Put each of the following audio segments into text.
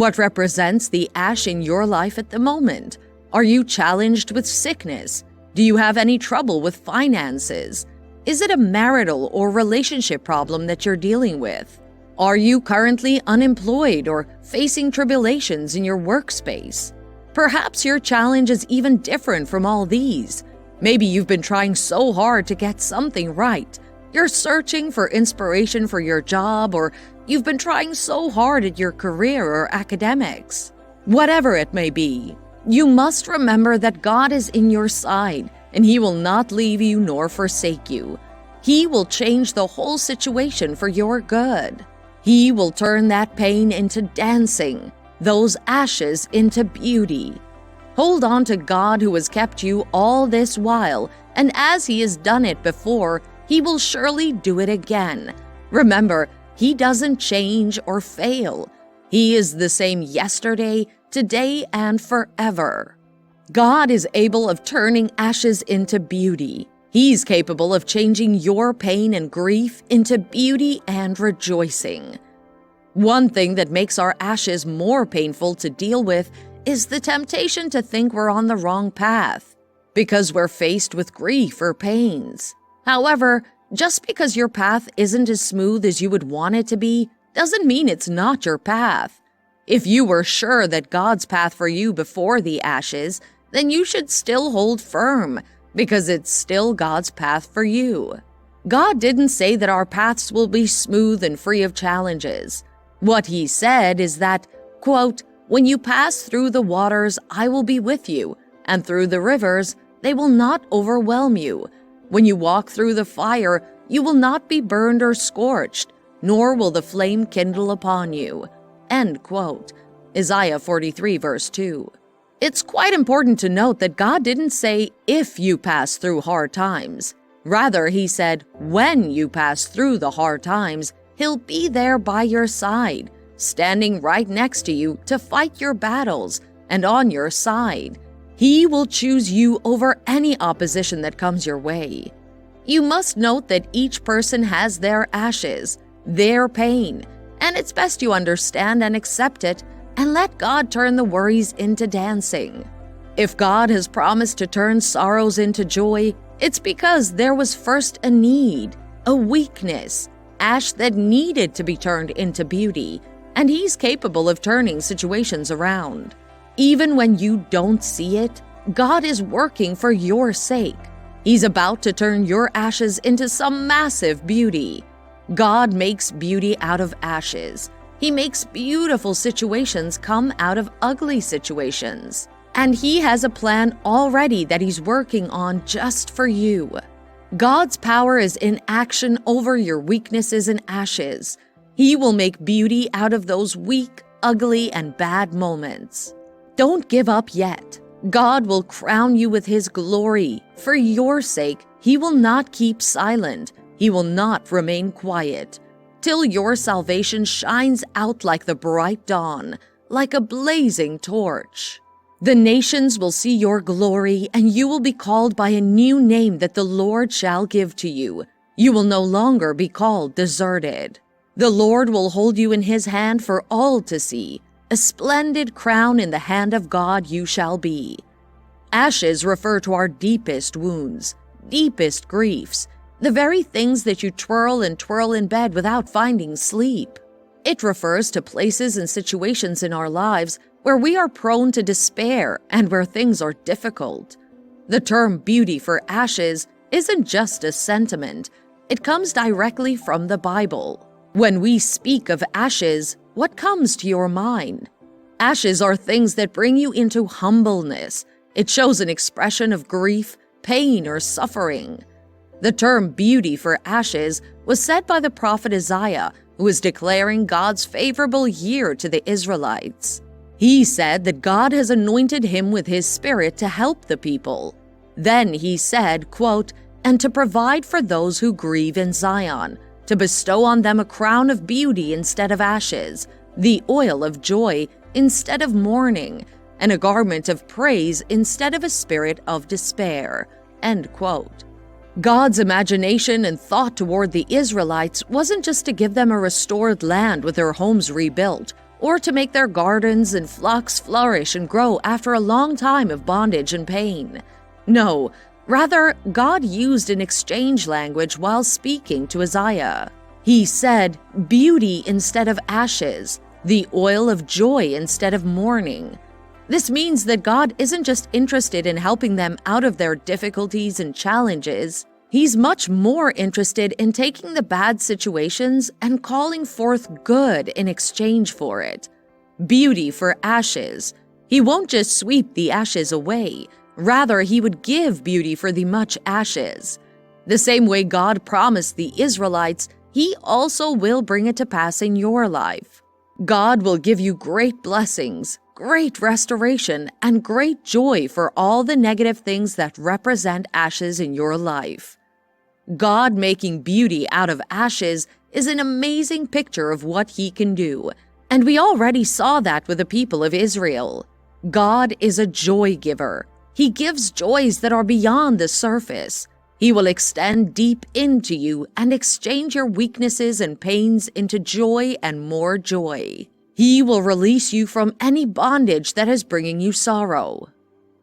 What represents the ash in your life at the moment? Are you challenged with sickness? Do you have any trouble with finances? Is it a marital or relationship problem that you're dealing with? Are you currently unemployed or facing tribulations in your workspace? Perhaps your challenge is even different from all these. Maybe you've been trying so hard to get something right. You're searching for inspiration for your job, or you've been trying so hard at your career or academics. Whatever it may be, you must remember that God is in your side, and He will not leave you nor forsake you. He will change the whole situation for your good. He will turn that pain into dancing, those ashes into beauty. Hold on to God who has kept you all this while, and as He has done it before, He will surely do it again. Remember, He doesn't change or fail. He is the same yesterday, today, and forever. God is able of turning ashes into beauty. He's capable of changing your pain and grief into beauty and rejoicing. One thing that makes our ashes more painful to deal with is the temptation to think we're on the wrong path because we're faced with grief or pains. However, just because your path isn't as smooth as you would want it to be doesn't mean it's not your path. If you were sure that God's path for you before the ashes, then you should still hold firm because it's still God's path for you. God didn't say that our paths will be smooth and free of challenges. What He said is that, quote, "When you pass through the waters, I will be with you, and through the rivers, they will not overwhelm you. When you walk through the fire, you will not be burned or scorched, nor will the flame kindle upon you." End quote. Isaiah 43 verse 2. It's quite important to note that God didn't say if you pass through hard times. Rather, He said when you pass through the hard times, He'll be there by your side, standing right next to you to fight your battles and on your side. He will choose you over any opposition that comes your way. You must note that each person has their ashes, their pain, and it's best you understand and accept it and let God turn the worries into dancing. If God has promised to turn sorrows into joy, it's because there was first a need, a weakness, ash that needed to be turned into beauty, and He's capable of turning situations around. Even when you don't see it, God is working for your sake. He's about to turn your ashes into some massive beauty. God makes beauty out of ashes. He makes beautiful situations come out of ugly situations. And He has a plan already that He's working on just for you. God's power is in action over your weaknesses and ashes. He will make beauty out of those weak, ugly, and bad moments. Don't give up yet. God will crown you with His glory. For your sake, He will not keep silent. He will not remain quiet, till your salvation shines out like the bright dawn, like a blazing torch. The nations will see your glory, and you will be called by a new name that the Lord shall give to you. You will no longer be called deserted. The Lord will hold you in His hand for all to see. A splendid crown in the hand of God you shall be. Ashes refer to our deepest wounds, deepest griefs, the very things that you twirl in bed without finding sleep. It refers to places and situations in our lives where we are prone to despair and where things are difficult. The term beauty for ashes isn't just a sentiment. It comes directly from the Bible. When we speak of ashes, what comes to your mind? Ashes are things that bring you into humbleness. It shows an expression of grief, pain, or suffering. The term beauty for ashes was said by the prophet Isaiah, who was declaring God's favorable year to the Israelites. He said that God has anointed him with His Spirit to help the people. Then he said, quote, "And to provide for those who grieve in Zion, to bestow on them a crown of beauty instead of ashes, the oil of joy instead of mourning, and a garment of praise instead of a spirit of despair." End quote. God's imagination and thought toward the Israelites wasn't just to give them a restored land with their homes rebuilt, or to make their gardens and flocks flourish and grow after a long time of bondage and pain. No, rather, God used an exchange language while speaking to Isaiah. He said, beauty instead of ashes, the oil of joy instead of mourning. This means that God isn't just interested in helping them out of their difficulties and challenges. He's much more interested in taking the bad situations and calling forth good in exchange for it. Beauty for ashes. He won't just sweep the ashes away. Rather, he would give beauty for the much ashes. The same way God promised the Israelites, he also will bring it to pass in your life. God will give you great blessings, great restoration, and great joy for all the negative things that represent ashes in your life. God making beauty out of ashes is an amazing picture of what he can do, and we already saw that with the people of Israel. God is a joy giver. He gives joys that are beyond the surface. He will extend deep into you and exchange your weaknesses and pains into joy and more joy. He will release you from any bondage that is bringing you sorrow.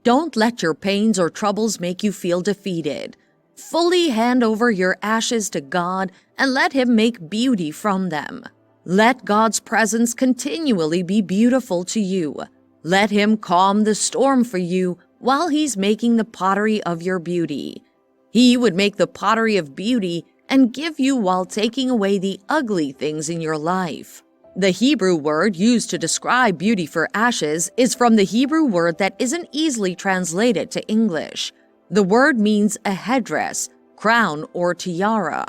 Don't let your pains or troubles make you feel defeated. Fully hand over your ashes to God and let him make beauty from them. Let God's presence continually be beautiful to you. Let him calm the storm for you while he's making the pottery of your beauty. He would make the pottery of beauty and give you while taking away the ugly things in your life. The Hebrew word used to describe beauty for ashes is from the Hebrew word that isn't easily translated to English. The word means a headdress, crown, or tiara.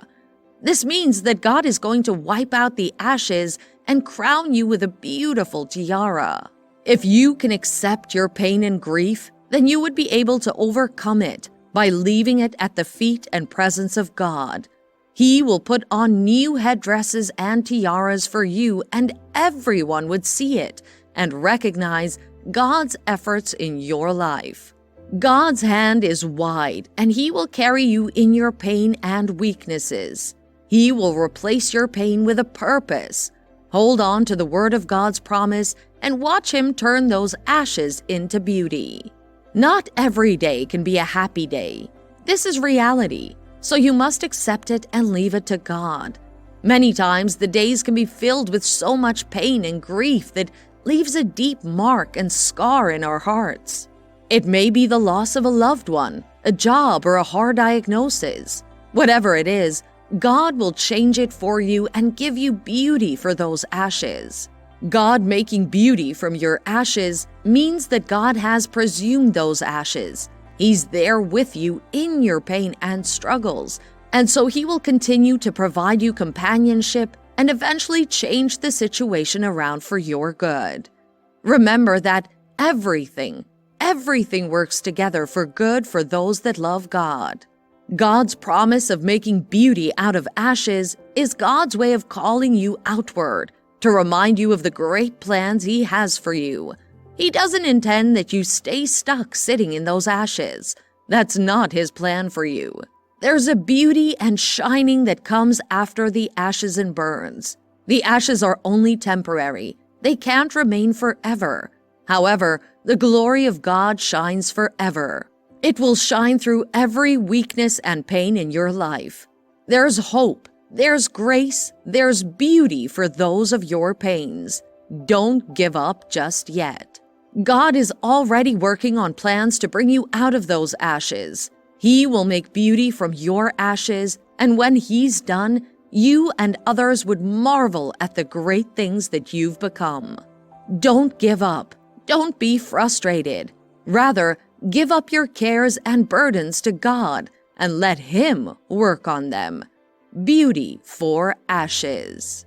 This means that God is going to wipe out the ashes and crown you with a beautiful tiara. If you can accept your pain and grief, then you would be able to overcome it by leaving it at the feet and presence of God. He will put on new headdresses and tiaras for you, and everyone would see it and recognize God's efforts in your life. God's hand is wide, and he will carry you in your pain and weaknesses. He will replace your pain with a purpose. Hold on to the word of God's promise and watch him turn those ashes into beauty. Not every day can be a happy day. This is reality, so you must accept it and leave it to God. Many times the days can be filled with so much pain and grief that leaves a deep mark and scar in our hearts. It may be the loss of a loved one, a job, or a hard diagnosis. Whatever it is, God will change it for you and give you beauty for those ashes. God making beauty from your ashes means that God has presumed those ashes. He's there with you in your pain and struggles, and so he will continue to provide you companionship and eventually change the situation around for your good. Remember that everything works together for good for those that love God. God's promise of making beauty out of ashes is God's way of calling you outward to remind you of the great plans he has for you. He doesn't intend that you stay stuck sitting in those ashes. That's not his plan for you. There's a beauty and shining that comes after the ashes and burns. The ashes are only temporary. They can't remain forever. However, the glory of God shines forever. It will shine through every weakness and pain in your life. There's hope, there's grace, there's beauty for those of your pains. Don't give up just yet. God is already working on plans to bring you out of those ashes. He will make beauty from your ashes, and when he's done, you and others would marvel at the great things that you've become. Don't give up. Don't be frustrated. Rather, give up your cares and burdens to God and let him work on them. Beauty for ashes.